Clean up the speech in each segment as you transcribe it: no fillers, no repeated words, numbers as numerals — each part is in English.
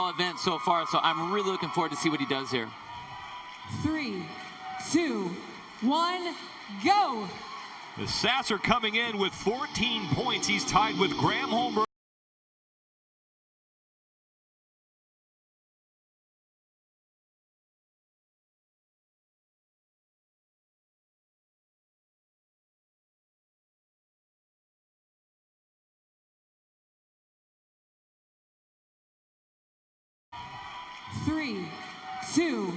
all events so far, so I'm really looking forward to see what he does here. 3, 2, 1, go! The Sasser coming in with 14 points. He's tied with Graham Holmberg. Three, 2,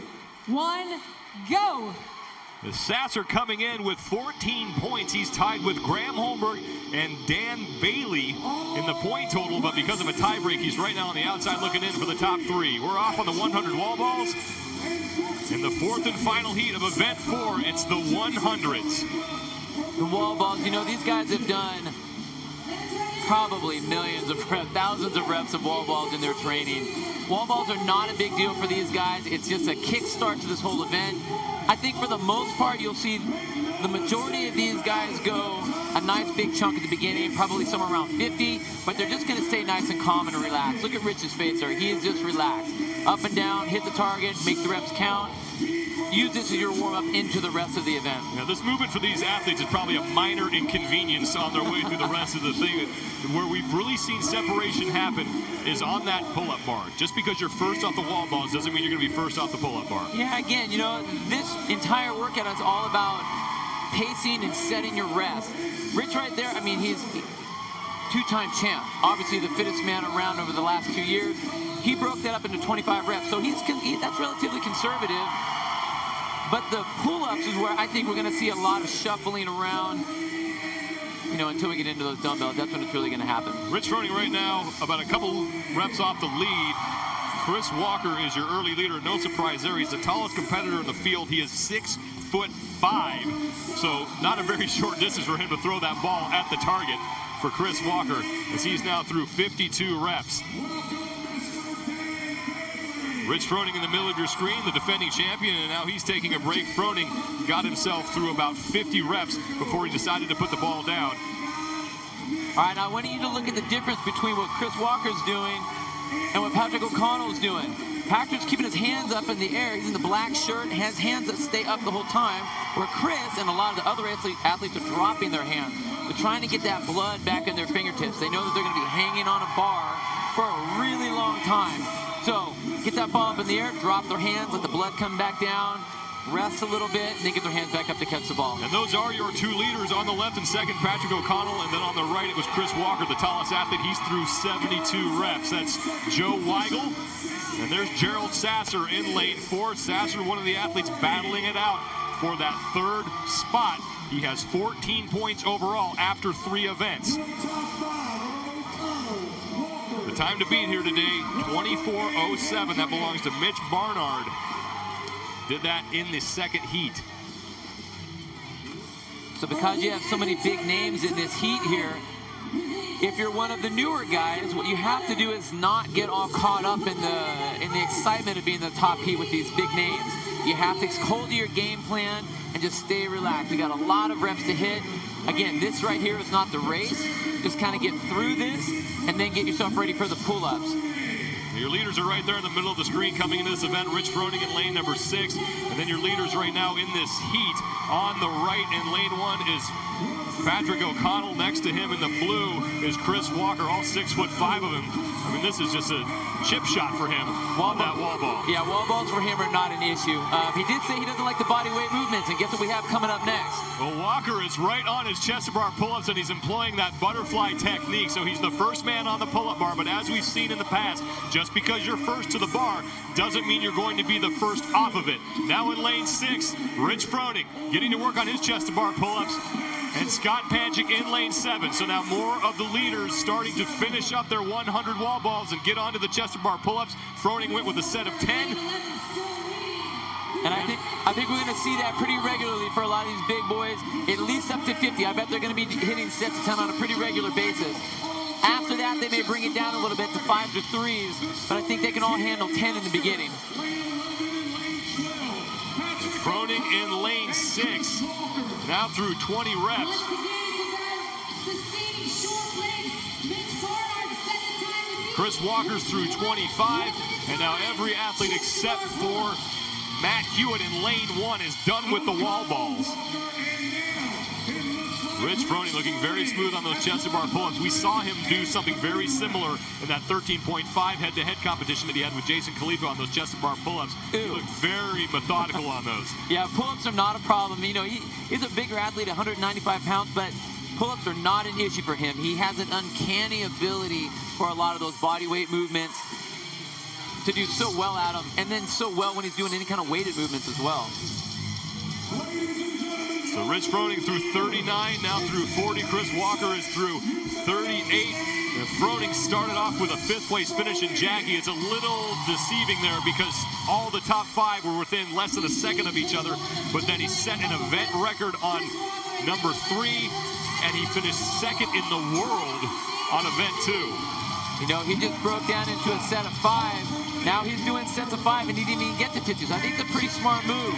1, go! The Sasser coming in with 14 points. He's tied with Graham Holmberg and Dan Bailey in the point total, but because of a tiebreak, he's right now on the outside looking in for the top 3. We're off on the 100 wall balls. In the 4th and final heat of event 4, it's the 100s. The wall balls, you know, these guys have done probably millions of reps, thousands of reps of wall balls in their training. Wall balls are not a big deal for these guys. It's just a kickstart to this whole event. I think for the most part, you'll see the majority of these guys go a nice big chunk at the beginning, probably somewhere around 50, but they're just going to stay nice and calm and relaxed. Look at Rich's face there. He is just relaxed. Up and down, hit the target, make the reps count. Use this as your warm-up into the rest of the event. Now, this movement for these athletes is probably a minor inconvenience on their way through the rest of the thing. Where we've really seen separation happen is on that pull-up bar. Just because you're first off the wall balls doesn't mean you're going to be first off the pull-up bar. Yeah, again, you know, this entire workout is all about pacing and setting your rest. Rich right there, I mean, he's two-time champ. Obviously the fittest man around over the last 2 years. He broke that up into 25 reps, so that's relatively conservative. But the pull-ups is where I think we're going to see a lot of shuffling around, you know, until we get into those dumbbells. That's when it's really going to happen. Rich Froning right now about a couple reps off the lead. Chris Walker is your early leader. No surprise there. He's the tallest competitor in the field. He is 6'5", so not a very short distance for him to throw that ball at the target for Chris Walker, as he's now through 52 reps. Rich Froning in the middle of your screen, the defending champion, and now he's taking a break. Froning got himself through about 50 reps before he decided to put the ball down. All right, now I want you to look at the difference between what Chris Walker's doing and what Patrick O'Connell's doing. Patrick's keeping his hands up in the air. He's in the black shirt, has hands that stay up the whole time, where Chris and a lot of the other athletes are dropping their hands. They're trying to get that blood back in their fingertips. They know that they're going to be hanging on a bar for a really long time. So get that ball up in the air, drop their hands, let the blood come back down, rest a little bit, and then get their hands back up to catch the ball. And those are your 2 leaders. On the left and second, Patrick O'Connell, and then on the right, it was Chris Walker, the tallest athlete. He's through 72 reps. That's Joe Weigel. And there's Gerald Sasser in lane 4. Sasser, one of the athletes battling it out for that 3rd spot. He has 14 points overall after 3 events. The time to beat here today, 24:07. That belongs to Mitch Barnard. Did that in the 2nd heat. So because you have so many big names in this heat here, if you're one of the newer guys, what you have to do is not get all caught up in the excitement of being in the top heat with these big names. You have to hold to your game plan and just stay relaxed. You got a lot of reps to hit. Again, this right here is not the race. Just kind of get through this and then get yourself ready for the pull-ups. Your leaders are right there in the middle of the screen coming into this event. Rich Froning in lane number 6. And then your leaders right now in this heat on the right in lane 1 is Patrick O'Connell. Next to him in the blue is Chris Walker, all 6'5" of him. I mean, this is just a chip shot for him on that wall ball. Yeah, wall balls for him are not an issue. He did say he doesn't like the body weight movements, and guess what we have coming up next? Well, Walker is right on his chest to bar pull-ups, and he's employing that butterfly technique. So he's the first man on the pull-up bar, but as we've seen in the past, just because you're first to the bar doesn't mean you're going to be the first off of it. Now in lane 6, Rich Froning getting to work on his chest to bar pull-ups. And Scott Panchik in lane 7. So now more of the leaders starting to finish up their 100 wall balls and get onto the chest to bar pull-ups. Froning went with a set of 10. And I think we're going to see that pretty regularly for a lot of these big boys, at least up to 50. I bet they're going to be hitting sets of 10 on a pretty regular basis. After that, they may bring it down a little bit to 5s or 3s, but I think they can all handle 10 in the beginning. Froning in lane 6, now through 20 reps. Chris Walker's through 25. And now every athlete except for Matt Hewitt in lane 1 is done with the wall balls. Rich Froning looking very smooth on those chest to bar pull-ups. We saw him do something very similar in that 13.5 head-to-head competition that he had with Jason Khalifa on those chest to bar pull-ups. He looked very methodical on those. Yeah, pull-ups are not a problem. You know, he's a bigger athlete, 195 pounds, but pull-ups are not an issue for him. He has an uncanny ability for a lot of those body weight movements to do so well at them, and then so well when he's doing any kind of weighted movements as well. So Rich Froning through 39, now through 40. Chris Walker is through 38. And Froning started off with a 5th place finish in Jackie. It's a little deceiving there because all the top 5 were within less than a second of each other, but then he set an event record on number 3, and he finished 2nd in the world on event 2. You know, he just broke down into a set of 5. Now he's doing sets of 5 and he didn't even get to pitches. I think it's a pretty smart move.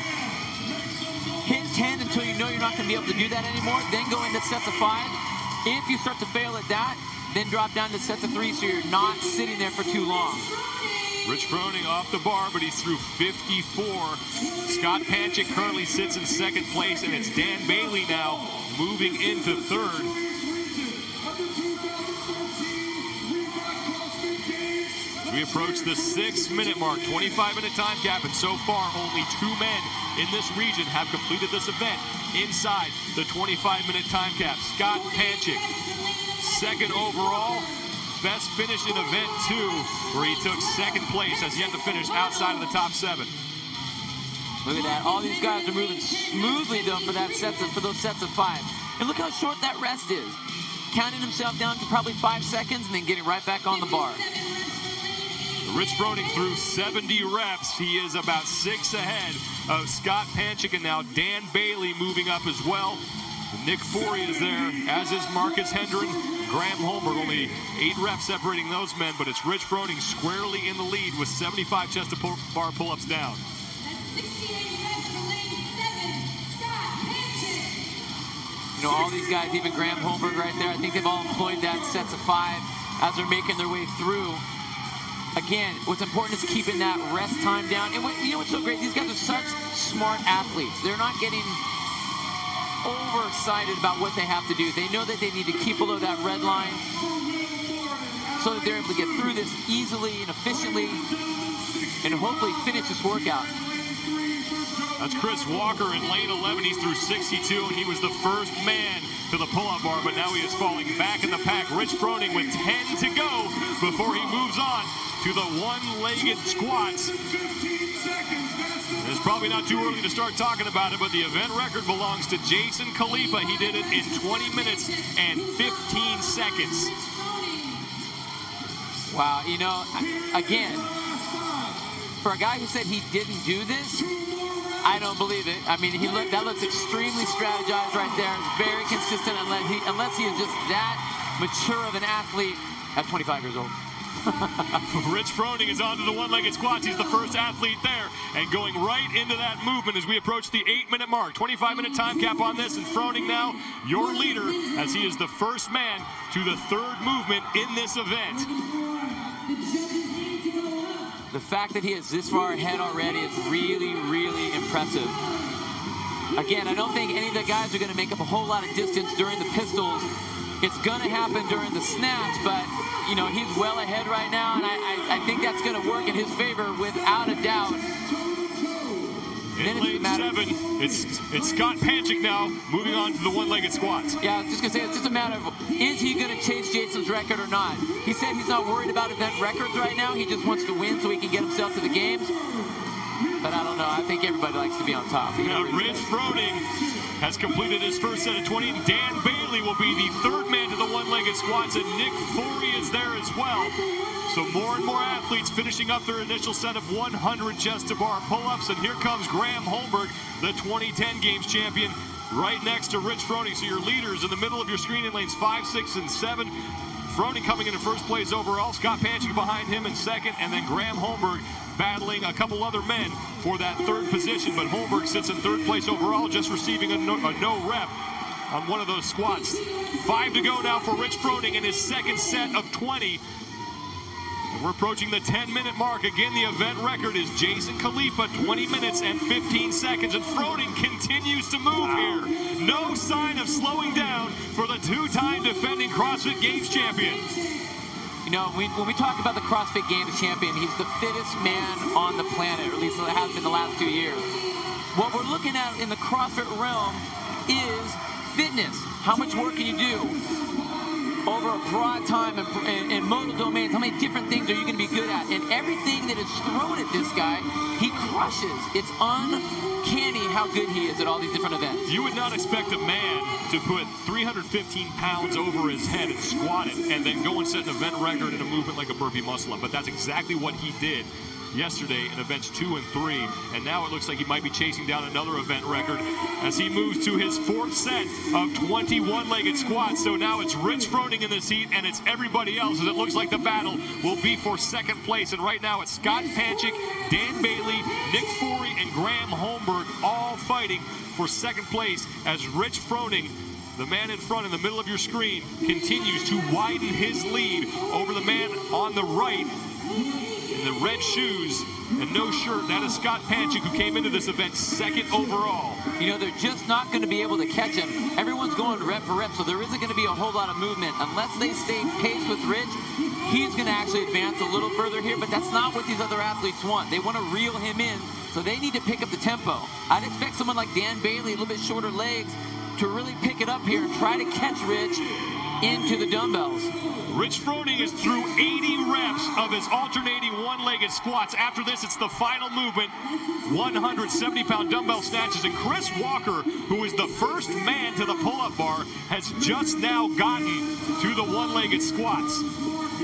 Hit 10 until you know you're not going to be able to do that anymore, then go into sets of 5. If you start to fail at that, then drop down to sets of 3 so you're not sitting there for too long. Rich Froning off the bar, but he's through 54. Scott Panchik currently sits in 2nd place, and it's Dan Bailey now moving into 3rd. We approach the 6-minute mark, 25-minute time cap, and so far only 2 men in this region have completed this event inside the 25-minute time cap. Scott Panchik, 2nd overall, best finish in event 2, where he took 2nd place, has yet to finish outside of the top 7. Look at that. All these guys are moving smoothly, though, for those sets of 5. And look how short that rest is. Counting himself down to probably 5 seconds and then getting right back on the bar. Rich Froning through 70 reps. He is about 6 ahead of Scott Panchik, and now Dan Bailey moving up as well. Nick Forey is there, as is Marcus Hendren. Graham Holmberg, only 8 reps separating those men, but it's Rich Froning squarely in the lead with 75 chest to bar pull-ups down. You know, all these guys, even Graham Holmberg right there, I think they've all employed that sets of 5 as they're making their way through. Again, what's important is keeping that rest time down. And you know what's so great? These guys are such smart athletes. They're not getting overexcited about what they have to do. They know that they need to keep below that red line so that they're able to get through this easily and efficiently and hopefully finish this workout. That's Chris Walker in lane 11. He's through 62, and he was the first man to the pull-up bar, but now he is falling back in the pack. Rich Froning with 10 to go before he moves on to the one-legged squats. It's probably not too early to start talking about it, but the event record belongs to Jason Khalifa. He did it in 20 minutes and 15 seconds. Wow, you know, again, for a guy who said he didn't do this, I don't believe it. I mean, that looks extremely strategized right there. Very consistent unless he is just that mature of an athlete at 25 years old. Rich Froning is on to the one-legged squats. He's the first athlete there and going right into that movement as we approach the 8-minute mark. 25-minute time cap on this, and Froning now your leader as he is the first man to the 3rd movement in this event. The fact that he is this far ahead already is really, really impressive. Again, I don't think any of the guys are going to make up a whole lot of distance during the pistols. It's going to happen during the snatch, but, you know, he's well ahead right now, and I think that's going to work in his favor without a doubt. In lane 7, it's Scott Panchik now moving on to the one-legged squats. Yeah, I was just going to say, it's just a matter of, is he going to chase Jason's record or not? He said he's not worried about event records right now. He just wants to win so he can get himself to the games. But I don't know. I think everybody likes to be on top. Now, Rich Froning has completed his first set of 20. Dan Bailey will be the 3rd man to the one-legged squats, and Nick Forey is there as well. So more and more athletes finishing up their initial set of 100 chest to bar pull-ups, and here comes Graham Holmberg, the 2010 Games champion, right next to Rich Froning. So your leaders in the middle of your screen in lanes 5, 6, and 7. Froning coming into first place overall, Scott Panchik behind him in 2nd, and then Graham Holmberg battling a couple other men for that 3rd position. But Holmberg sits in 3rd place overall, just receiving a no rep on one of those squats. 5 to go now for Rich Froning in his 2nd set of 20. We're approaching the 10-minute mark. Again, the event record is Jason Khalipa, 20 minutes and 15 seconds. And Froning continues to move here. No sign of slowing down for the two-time defending CrossFit Games champion. You know, when we talk about the CrossFit Games champion, he's the fittest man on the planet, or at least it has been the last 2 years. What we're looking at in the CrossFit realm is fitness. How much work can you do over a broad time in modal domains? How many different things are you going to be good at? And everything that is thrown at this guy, he crushes. It's uncanny how good he is at all these different events. You would not expect a man to put 315 pounds over his head and squat it and then go and set an event record in a movement like a burpee muscle-up. But that's exactly what he did yesterday in events 2 and 3, and now it looks like he might be chasing down another event record as he moves to his 4th set of 21-legged squats. So now it's Rich Froning in this heat, and it's everybody else, as it looks like the battle will be for 2nd place. And right now it's Scott Panchik, Dan Bailey, Nick Forey, and Graham Holmberg all fighting for 2nd place as Rich Froning, the man in front in the middle of your screen, continues to widen his lead over the man on the right in the red shoes and no shirt. That is Scott Panchik, who came into this event 2nd overall. You know, they're just not going to be able to catch him. Everyone's going rep for rep, so there isn't going to be a whole lot of movement. Unless they stay pace with Rich, he's going to actually advance a little further here, but that's not what these other athletes want. They want to reel him in, so they need to pick up the tempo. I'd expect someone like Dan Bailey, a little bit shorter legs, to really pick it up here and try to catch Rich into the dumbbells. Rich Froning is through 80 reps of his alternating one-legged squats. After this, it's the final movement, 170-pound dumbbell snatches. And Chris Walker, who is the first man to the pull-up bar, has just now gotten to the one-legged squats.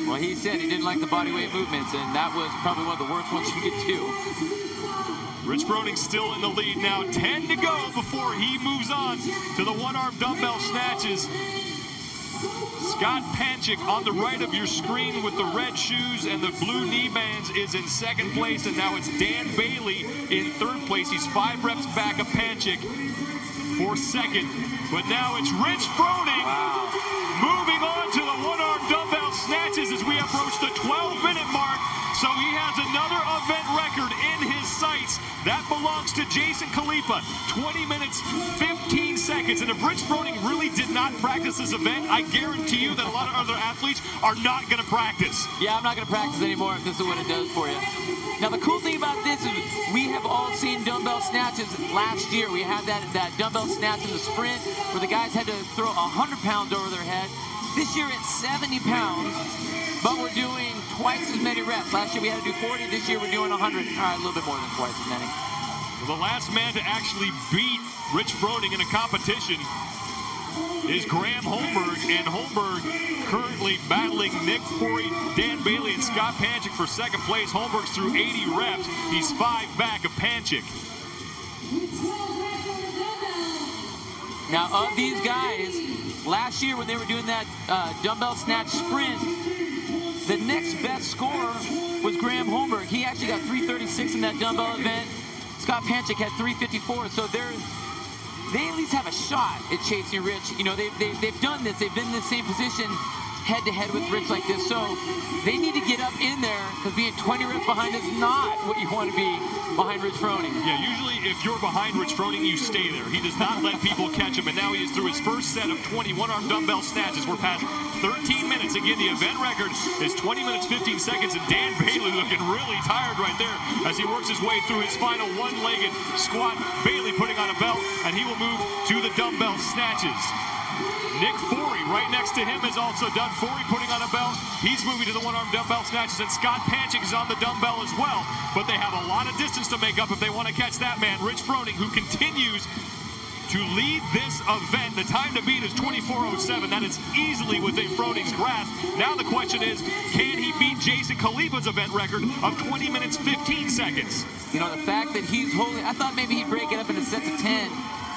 Well, he said he didn't like the body weight movements, and that was probably one of the worst ones you could do. Rich Froning still in the lead now. 10 to go before he moves on to the one-arm dumbbell snatches. Scott Panchik on the right of your screen with the red shoes and the blue knee bands is in 2nd place, and now it's Dan Bailey in 3rd place. He's 5 reps back of Panchik for 2nd, but now it's Rich Froning moving on to the one-arm dumbbell snatches as we approach the 12-minute mark. So he has another event record in his sights. That belongs to Jason Khalipa. 20 minutes, 15 seconds. And if Rich Froning really did not practice this event, I guarantee you that a lot of other athletes are not going to practice. Yeah, I'm not going to practice anymore if this is what it does for you. Now, the cool thing about this is we have all seen dumbbell snatches last year. We had that dumbbell snatch in the sprint where the guys had to throw 100 pounds over their head. This year it's 70 pounds. But we're doing twice as many reps. Last year we had to do 40. This year we're doing 100. All right, a little bit more than twice as many. Well, the last man to actually beat Rich Froning in a competition is Graham Holmberg. And Holmberg currently battling Nick Forey, Dan Bailey, and Scott Panchik for 2nd place. Holmberg's through 80 reps. He's 5 back of Panchik. Now, of these guys, last year when they were doing that dumbbell snatch sprint, the next best score was Graham Holmberg. He actually got 336 in that dumbbell event. Scott Panchik had 354. So they at least have a shot at chasing Rich. You know, they've done this. They've been in the same position head-to-head with Rich like this. So they need to get up in there because being 20 reps behind is not what you want to be behind Rich Froning. Yeah, usually if you're behind Rich Froning, you stay there. He does not let people catch him, and now he is through his first set of 20 one-arm dumbbell snatches. We're past 13 minutes. Again, the event record is 20 minutes, 15 seconds, and Dan Bailey looking really tired right there as he works his way through his final one-legged squat. Bailey putting on a belt, and he will move to the dumbbell snatches. Nick Forey right next to him is also done. Forey putting on a belt. He's moving to the one-arm dumbbell snatches, and Scott Panchik is on the dumbbell as well. But they have a lot of distance to make up if they want to catch that man, Rich Froning, who continues to lead this event. The time to beat is 24:07. That is easily within Froning's grasp. Now the question is, can he beat Jason Khalipa's event record of 20 minutes, 15 seconds? You know, the fact that he's holding, I thought maybe he'd break it up into sets of 10.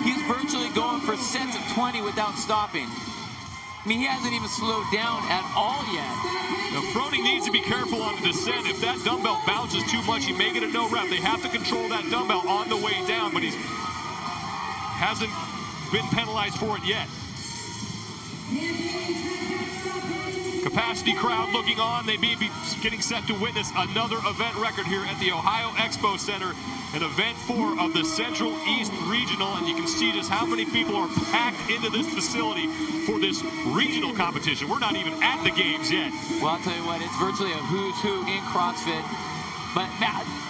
He's virtually going for sets of 20 without stopping. I mean, he hasn't even slowed down at all yet. Now, Froning needs to be careful on the descent. If that dumbbell bounces too much, he may get a no rep. They have to control that dumbbell on the way down, but he hasn't been penalized for it yet. capacity crowd looking on. They may be getting set to witness another event record here at the Ohio Expo Center, an event 4 of the Central East Regional, and you can see just how many people are packed into this facility for this regional competition. We're not even at the games yet. Well, I'll tell you what, it's virtually a who's who in CrossFit. But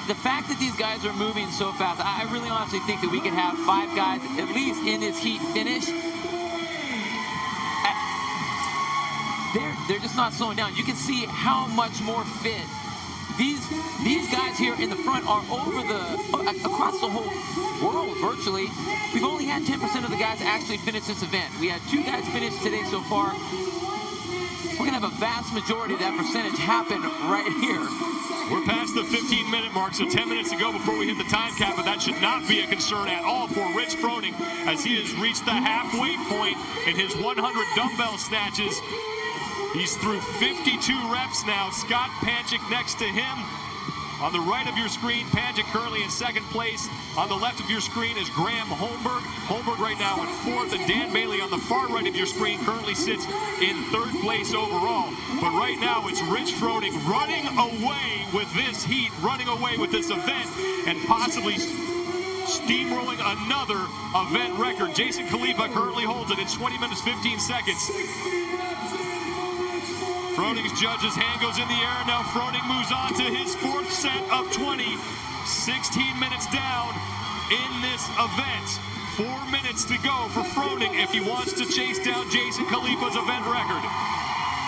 the fact that these guys are moving so fast, I really honestly think that we could have 5 guys at least in this heat finish. They're just not slowing down. You can see how much more fit these guys here in the front are across the whole world virtually. We've only had 10% of the guys actually finish this event. We had 2 guys finish today so far. We're gonna have a vast majority of that percentage happen right here. We're past the 15-minute mark, so 10 minutes to go before we hit the time cap, but that should not be a concern at all for Rich Froning as he has reached the halfway point in his 100 dumbbell snatches. He's through 52 reps now. Scott Panchik next to him. On the right of your screen, Panchik currently in 2nd place. On the left of your screen is Graham Holmberg. Holmberg right now in 4th, and Dan Bailey on the far right of your screen currently sits in 3rd place overall. But right now it's Rich Froning running away with this heat, running away with this event, and possibly steamrolling another event record. Jason Khalifa currently holds it in 20 minutes, 15 seconds. Froning's judge's hand goes in the air, and now Froning moves on to his 4th set of 20. 16 minutes down in this event. 4 minutes to go for Froning if he wants to chase down Jason Khalifa's event record.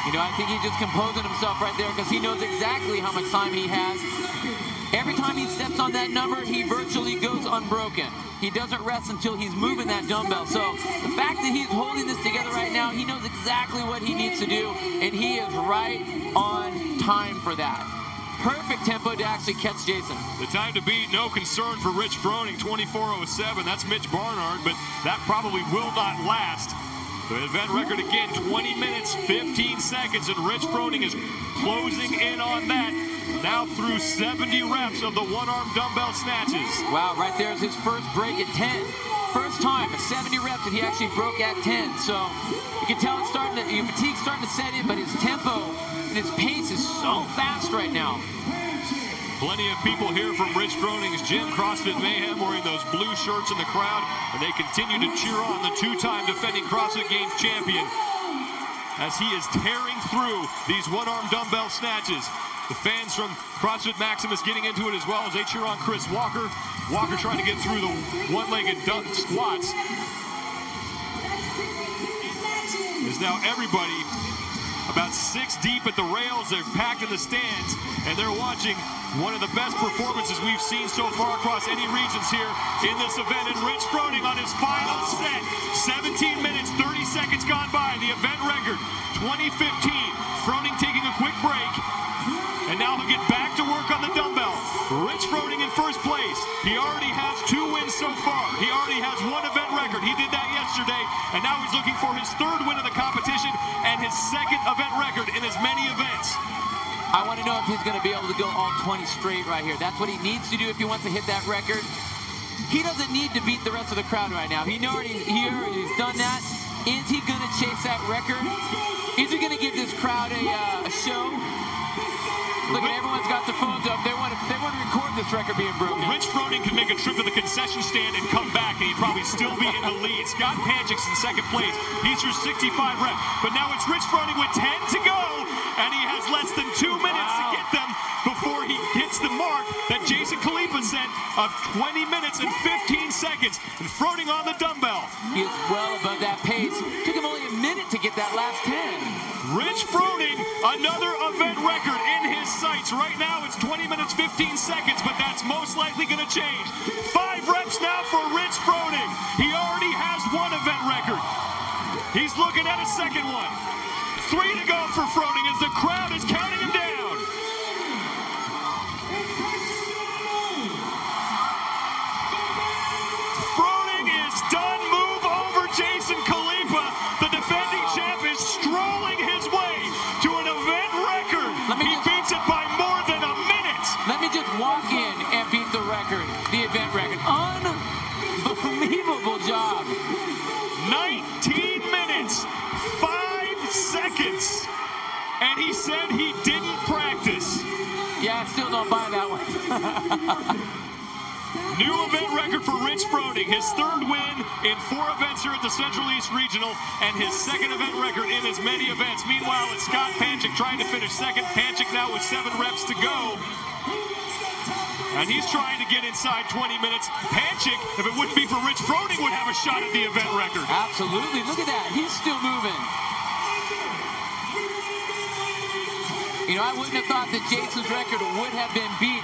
You know, I think he's just composing himself right there because he knows exactly how much time he has. Every time he steps on that number, he virtually goes unbroken. He doesn't rest until he's moving that dumbbell. So the fact that he's holding this together right now, he knows exactly what he needs to do, and he is right on time for that. Perfect tempo to actually catch Jason. The time to beat, no concern for Rich Froning, 24:07. That's Mitch Barnard, but that probably will not last. The event record again, 20 minutes, 15 seconds, and Rich Froning is closing in on that. Now through 70 reps of the one-arm dumbbell snatches. Wow, right there is his first break at 10. First time at 70 reps that he actually broke at 10. So you can tell it's fatigue's starting to set in, but his tempo and his pace is so fast right now. Plenty of people here from Rich Froning's gym, CrossFit Mayhem, wearing those blue shirts in the crowd, and they continue to cheer on the 2-time defending CrossFit Games champion as he is tearing through these one-arm dumbbell snatches. The fans from CrossFit Maximus getting into it as well as they cheer on Chris Walker. Walker trying to get through the one-legged squats. Is now everybody about 6 deep at the rails. They're packed in the stands, and they're watching one of the best performances we've seen so far across any regions here in this event. And Rich Froning on his final set. 17 minutes, 30 seconds gone by. The event record, 2015. Froning taking a quick break. And now he'll get back to work on the dumbbell. Rich Froning in 1st place. He already has 2 wins so far. He already has 1 event record. He did that yesterday. And now he's looking for his 3rd win of the competition and his 2nd event record in as many events. I want to know if he's going to be able to go all 20 straight right here. That's what he needs to do if he wants to hit that record. He doesn't need to beat the rest of the crowd right now. He knows he's here. He's done that. Is he going to chase that record? Is he going to give this crowd a show? Look, everyone's got their phones up. They want to record this record being broken. Rich Froning could make a trip to the concession stand and come back, and he'd probably still be in the lead. Scott Panchik's in 2nd place. He's through 65 reps. But now it's Rich Froning with 10 to go, and he has less than 2 minutes to get them before he hits the mark that Jason Khalifa set of 20 minutes and 15 seconds. And Froning on the dumbbell. He is well above that pace. Took him only a minute to get that last 10. Rich Froning, another event record in his sights. Right now it's 20 minutes, 15 seconds, but that's most likely going to change. 5 reps now for Rich Froning. He already has 1 event record. He's looking at a 2nd one. 3 to go for Froning as the crowd is counting him down. Froning is done. Move over Jason Khalifa. The defending champ is strolling his way to an event record. He beats it by more than a minute. Let me just walk in and beat the record, the event record. Unbelievable job. 19 minutes, 5 seconds. and he said he didn't practice. Yeah, I still don't buy that one. New event record for Rich Froning, his third win in 4 events here at the Central East Regional, and his second event record in as many events. Meanwhile, it's Scott Panchik trying to finish second. Panchik now with 7 reps to go. And he's trying to get inside 20 minutes. Panchik, if it wouldn't be for Rich Froning, would have a shot at the event record. Absolutely. Look at that. He's still moving. You know, I wouldn't have thought that Jason's record would have been beat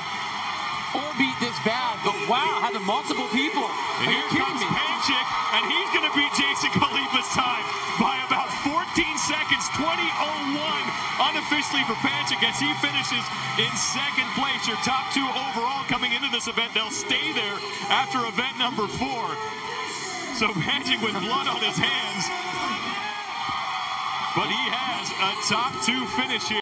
or beat this bad, but wow, having multiple people. And here comes Panchik, and he's going to beat Jason Khalifa's time by about 14 seconds, 20:01 unofficially for Panchik as he finishes in second place. Your top 2 overall coming into this event. They'll stay there after event number 4. So Panchik with blood on his hands, but he has a top 2 finish here.